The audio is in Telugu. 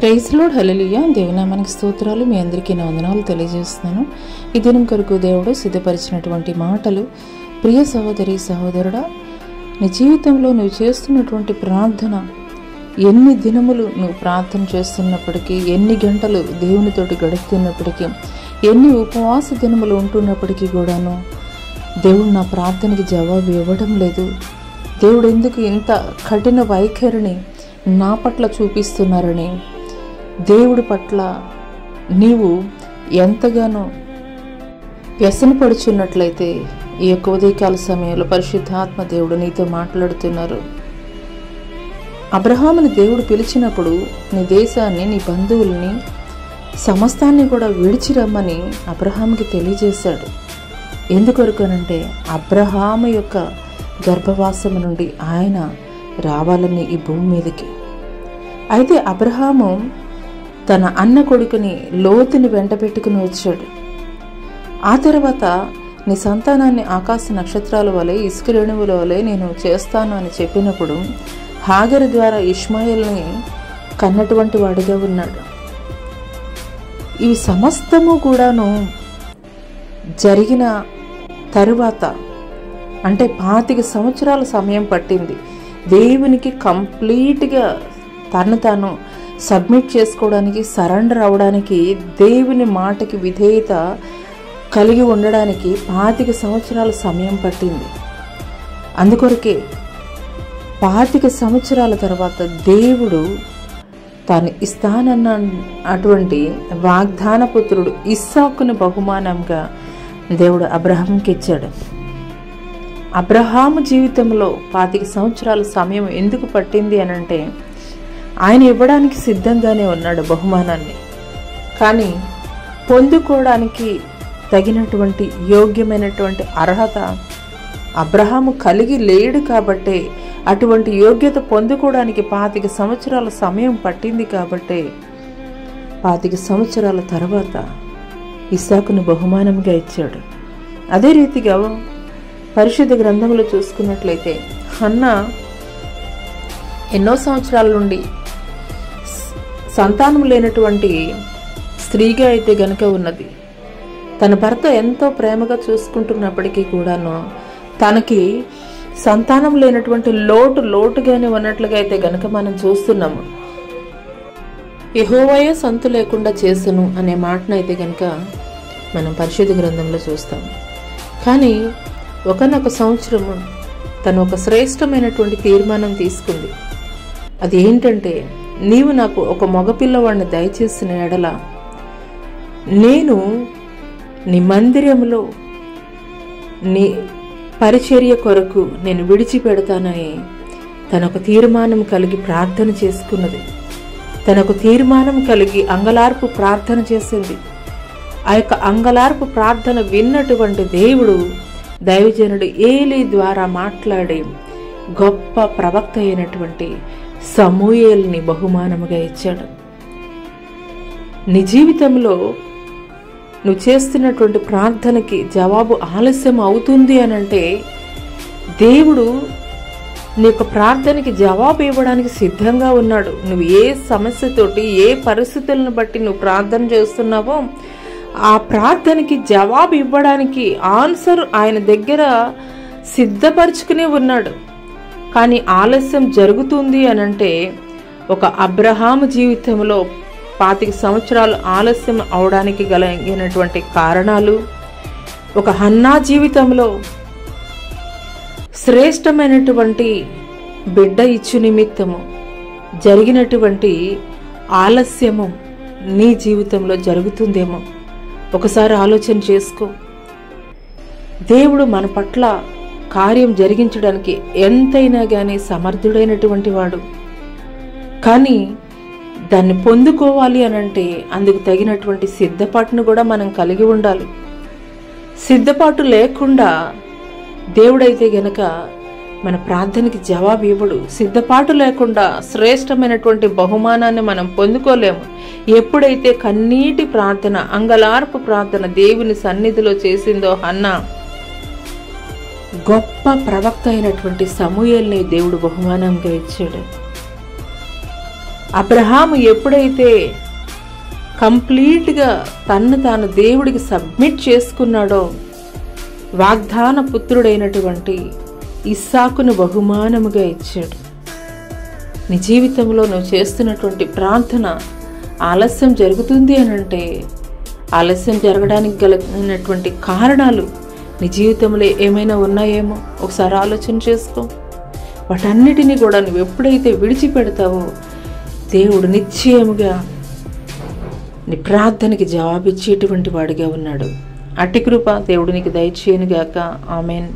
ప్రైజ్ లార్డ్, హల్లెలూయా. దేవునామానికి స్తోత్రాలు. మీ అందరికీ నా వందనాలు తెలియజేస్తున్నాను. ఈ దినం కొరకు దేవుడు సిద్ధపరిచినటువంటి మాటలు. ప్రియ సహోదరి సహోదరుడా, నీ జీవితంలో నువ్వు చేస్తున్నటువంటి ప్రార్థన, ఎన్ని దినములు నువ్వు ప్రార్థన చేస్తున్నప్పటికీ, ఎన్ని గంటలు దేవునితోటి గడుపుతున్నప్పటికీ, ఎన్ని ఉపవాస దినములు ఉంటున్నప్పటికీ కూడాను దేవుడు నా ప్రార్థనకి జవాబు ఇవ్వడం లేదు. దేవుడు ఎందుకు ఇంత కఠిన వైఖరిని నా పట్ల చూపిస్తున్నారని దేవుడి పట్ల నీవు ఎంతగానో వ్యసనపడుచున్నట్లయితే ఈ యొక్క ఉదయకాల సమయంలో పరిశుద్ధాత్మ దేవుడు నీతో మాట్లాడుతున్నారు. అబ్రహాముని దేవుడు పిలిచినప్పుడు నీ దేశాన్ని, నీ బంధువుల్ని, సమస్తాన్ని కూడా విడిచి రమ్మని అబ్రహాముకి తెలియజేశాడు. ఎందుకొరకనంటే అబ్రహాము యొక్క గర్భవాసము నుండి ఆయన రావాలని ఈ భూమి మీదకి. అయితే అబ్రహాము తన అన్న కొడుకుని లోతుని వెంట పెట్టుకుని వచ్చాడు. ఆ తర్వాత నీ సంతానాన్ని ఆకాశ నక్షత్రాల వలె, ఇసుక రేణువుల వలె నేను చేస్తాను అని చెప్పినప్పుడు హాగరు ద్వారా ఇష్మాయేల్ని కన్నటువంటి వాడిగా ఉన్నాడు. ఇవి సమస్తము కూడాను జరిగిన తరువాత, అంటే 25 సంవత్సరాల సమయం పట్టింది దేవునికి కంప్లీట్గా తను తాను సబ్మిట్ చేసుకోవడానికి, సరెండర్ అవ్వడానికి, దేవుని మాటకి విధేయత కలిగి ఉండడానికి 25 సంవత్సరాల సమయం పట్టింది. అందుకొరకే 25 సంవత్సరాల తర్వాత దేవుడు తాను ఇస్తానన్న అటువంటి వాగ్దాన పుత్రుడు ఇస్సాకుని బహుమానంగా దేవుడు అబ్రహాంకి ఇచ్చాడు. అబ్రహాము జీవితంలో 25 సంవత్సరాల సమయం ఎందుకు పట్టింది అనంటే ఆయన ఇవ్వడానికి సిద్ధంగానే ఉన్నాడు బహుమానాన్ని. కానీ పొందుకోవడానికి తగినటువంటి యోగ్యమైనటువంటి అర్హత అబ్రహాము కలిగి లేడు. కాబట్టే అటువంటి యోగ్యత పొందుకోవడానికి 25 సంవత్సరాల సమయం పట్టింది. కాబట్టే 25 సంవత్సరాల తర్వాత ఇస్సాకును బహుమానంగా ఇచ్చాడు. అదే రీతిగా పరిశుద్ధ గ్రంథంలో చూసుకున్నట్లయితే హన్నా ఎన్నో సంవత్సరాల నుండి సంతానం లేనటువంటి స్త్రీగా అయితే గనుక ఉన్నది. తన భర్త ఎంతో ప్రేమగా చూసుకుంటున్నప్పటికీ కూడాను తనకి సంతానం లేనటువంటి లోటుగానే ఉన్నట్లుగా అయితే గనుక మనం చూస్తున్నాము. యెహోవాయే సంతు లేకుండా చేసెను అనే మాటనైతే గనుక మనం పరిశుద్ధ గ్రంథంలో చూస్తాము. కానీ ఒకనొక సంవత్సరము తను ఒక శ్రేష్టమైనటువంటి తీర్మానం తీసుకుంది. అది ఏంటంటే, నీవు నాకు ఒక మగపిల్లవాడిని దయచేసిన ఎడల నేను నీ మందిరంలో నీ పరిచర్య కొరకు నేను విడిచిపెడతానని తనొక తీర్మానం కలిగి ప్రార్థన చేసుకున్నది. తనొక తీర్మానం కలిగి అంగలార్పు ప్రార్థన చేసింది. ఆ యొక్క అంగలార్పు ప్రార్థన విన్నటువంటి దేవుడు దైవజనుడు ఏలీ ద్వారా మాట్లాడి గొప్ప ప్రవక్త అయినటువంటి సమూయేలుని బహుమానముగా ఇచ్చాడు. నీ జీవితంలో నువ్వు చేస్తున్నటువంటి ప్రార్థనకి జవాబు ఆలస్యం అవుతుంది అనంటే దేవుడు నీ యొక్క ప్రార్థనకి జవాబు ఇవ్వడానికి సిద్ధంగా ఉన్నాడు. నువ్వు ఏ సమస్యతోటి, ఏ పరిస్థితులను బట్టి నువ్వు ప్రార్థన చేస్తున్నావో ఆ ప్రార్థనకి జవాబు ఇవ్వడానికి ఆన్సర్ ఆయన దగ్గర సిద్ధపరచుకునే ఉన్నాడు. కానీ ఆలస్యం జరుగుతుంది అనంటే ఒక అబ్రహాము జీవితంలో 25 సంవత్సరాలు ఆలస్యం అవడానికి కలిగినటువంటి కారణాలు, ఒక హన్నా జీవితంలో శ్రేష్టమైనటువంటి బిడ్డ ఇచ్చు నిమిత్తము జరిగినటువంటి ఆలస్యము నీ జీవితంలో జరుగుతుందేమో ఒకసారి ఆలోచన చేసుకో. దేవుడు మన పట్ల కార్యం జరిగించడానికి ఎంతైనా కానీ సమర్థుడైనటువంటి వాడు. కానీ దాన్ని పొందుకోవాలి అనంటే అందుకు తగినటువంటి సిద్ధపాటును కూడా మనం కలిగి ఉండాలి. సిద్ధపాటు లేకుండా దేవుడైతే గనక మన ప్రార్థనకి జవాబు ఇవ్వడు. సిద్ధపాటు లేకుండా శ్రేష్టమైనటువంటి బహుమానాన్ని మనం పొందుకోలేము. ఎప్పుడైతే కన్నీటి ప్రార్థన, అంగలార్పు ప్రార్థన దేవుని సన్నిధిలో చేసిందో హన్నా, గొప్ప ప్రవక్త అయినటువంటి సమూయేలుని దేవుడు బహుమానంగా ఇచ్చాడు. అబ్రహాము ఎప్పుడైతే కంప్లీట్గా తన్ను తాను దేవుడికి సబ్మిట్ చేసుకున్నాడో వాగ్దాన పుత్రుడైనటువంటి ఇస్సాకును బహుమానముగా ఇచ్చాడు. నీ జీవితంలో నువ్వు చేస్తున్నటువంటి ప్రార్థన ఆలస్యం జరుగుతుంది అని అంటే ఆలస్యం జరగడానికి కలిగినటువంటి కారణాలు నీ జీవితంలో ఏమైనా ఉన్నాయేమో ఒకసారి ఆలోచన చేసుకో. వాటన్నిటినీ కూడా నువ్వు ఎప్పుడైతే విడిచిపెడతావో దేవుడు నిశ్చయముగా నీ ప్రార్థనకి జవాబిచ్చేటువంటి వాడిగా ఉన్నాడు. అట్టి కృప దేవుడు నీకు దయచేయనుగాక. ఆమెన్.